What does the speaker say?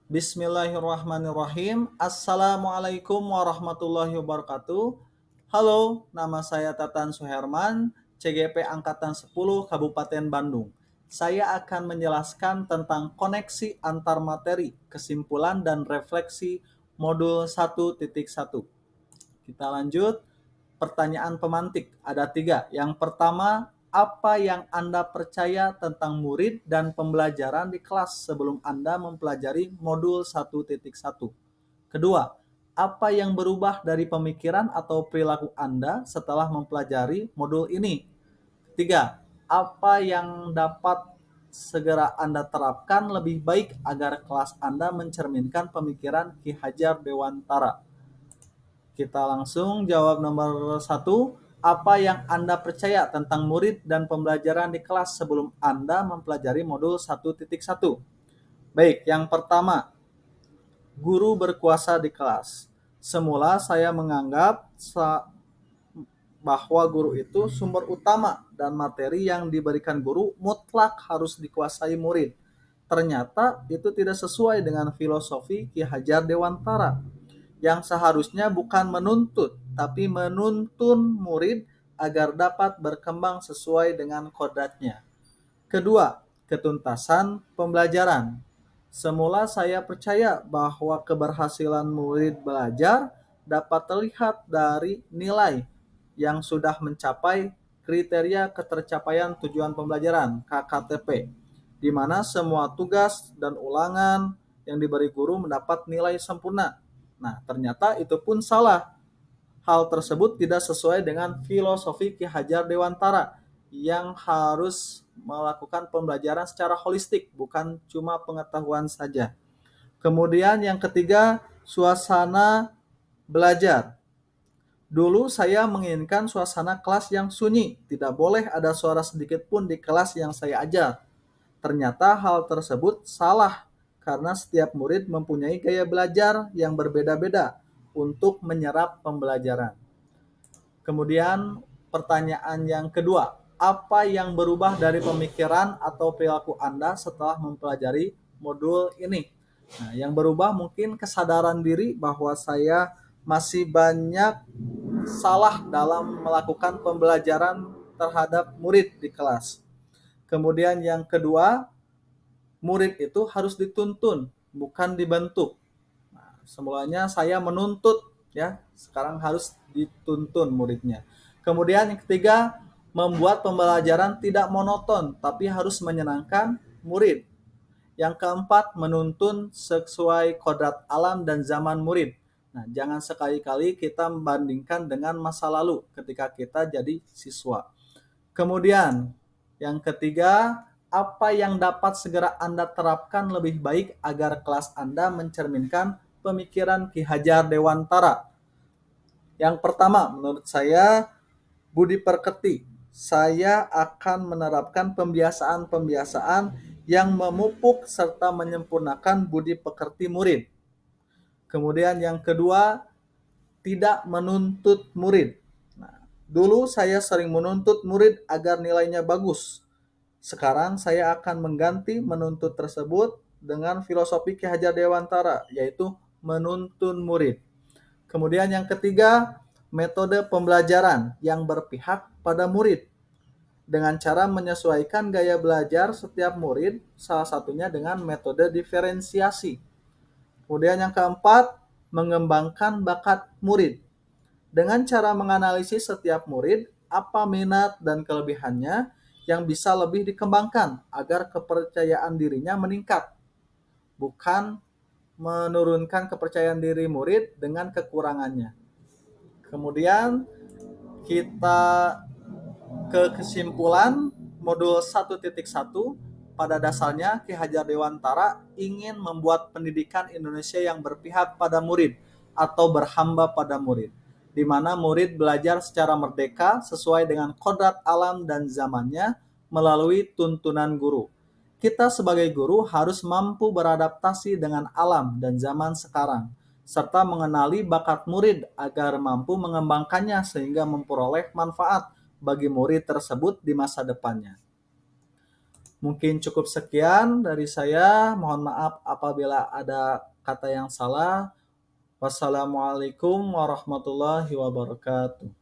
Bismillahirrahmanirrahim. Assalamualaikum warahmatullahi wabarakatuh. Halo, nama saya Tatan Suherman, CGP Angkatan 10 Kabupaten Bandung. Saya akan menjelaskan tentang koneksi antar materi, kesimpulan, dan refleksi modul 1.1. Kita lanjut. Pertanyaan pemantik ada 3. Yang pertama, apa yang Anda percaya tentang murid dan pembelajaran di kelas sebelum Anda mempelajari modul 1.1? Kedua, apa yang berubah dari pemikiran atau perilaku Anda setelah mempelajari modul ini? Ketiga, apa yang dapat segera Anda terapkan lebih baik agar kelas Anda mencerminkan pemikiran Ki Hajar Dewantara? Kita langsung jawab nomor 1. Apa yang Anda percaya tentang murid dan pembelajaran di kelas sebelum Anda mempelajari modul 1.1? Baik, yang pertama, guru berkuasa di kelas. Semula saya menganggap bahwa guru itu sumber utama dan materi yang diberikan guru mutlak harus dikuasai murid. Ternyata itu tidak sesuai dengan filosofi Ki Hajar Dewantara yang seharusnya bukan menuntut, tapi menuntun murid agar dapat berkembang sesuai dengan kodratnya. Kedua, ketuntasan pembelajaran. Semula saya percaya bahwa keberhasilan murid belajar dapat terlihat dari nilai yang sudah mencapai kriteria ketercapaian tujuan pembelajaran (KKTP), di mana semua tugas dan ulangan yang diberi guru mendapat nilai sempurna. Nah, ternyata itu pun salah. Hal tersebut tidak sesuai dengan filosofi Ki Hajar Dewantara yang harus melakukan pembelajaran secara holistik, bukan cuma pengetahuan saja. Kemudian yang ketiga, suasana belajar. Dulu saya menginginkan suasana kelas yang sunyi, tidak boleh ada suara sedikit pun di kelas yang saya ajar. Ternyata hal tersebut salah karena setiap murid mempunyai gaya belajar yang berbeda-beda untuk menyerap pembelajaran. Kemudian pertanyaan yang kedua, apa yang berubah dari pemikiran atau perilaku Anda setelah mempelajari modul ini? Nah, yang berubah mungkin kesadaran diri bahwa saya masih banyak salah dalam melakukan pembelajaran terhadap murid di kelas. Kemudian yang kedua, murid itu harus dituntun, bukan dibentuk. Nah, semulanya saya menuntut, ya, sekarang harus dituntun muridnya. Kemudian yang ketiga, membuat pembelajaran tidak monoton, tapi harus menyenangkan murid. Yang keempat, menuntun sesuai kodrat alam dan zaman murid. Nah, jangan sekali-kali kita membandingkan dengan masa lalu ketika kita jadi siswa. Kemudian, yang ketiga, apa yang dapat segera Anda terapkan lebih baik agar kelas Anda mencerminkan pemikiran Ki Hajar Dewantara? Yang pertama, menurut saya, budi pekerti. Saya akan menerapkan pembiasaan-pembiasaan yang memupuk serta menyempurnakan budi pekerti murid. Kemudian yang kedua, tidak menuntut murid. Nah, dulu saya sering menuntut murid agar nilainya bagus. Sekarang saya akan mengganti menuntut tersebut dengan filosofi Ki Hajar Dewantara, yaitu menuntun murid. Kemudian yang ketiga, metode pembelajaran yang berpihak pada murid dengan cara menyesuaikan gaya belajar setiap murid, salah satunya dengan metode diferensiasi. Kemudian yang keempat, mengembangkan bakat murid dengan cara menganalisis setiap murid, apa minat dan kelebihannya yang bisa lebih dikembangkan agar kepercayaan dirinya meningkat, bukan menurunkan kepercayaan diri murid dengan kekurangannya. Kemudian kita ke kesimpulan modul 1.1. Pada dasarnya Ki Hajar Dewantara ingin membuat pendidikan Indonesia yang berpihak pada murid atau berhamba pada murid, di mana murid belajar secara merdeka sesuai dengan kodrat alam dan zamannya melalui tuntunan guru. Kita sebagai guru harus mampu beradaptasi dengan alam dan zaman sekarang, serta mengenali bakat murid agar mampu mengembangkannya sehingga memperoleh manfaat bagi murid tersebut di masa depannya. Mungkin cukup sekian dari saya. Mohon maaf apabila ada kata yang salah. Wassalamualaikum warahmatullahi wabarakatuh.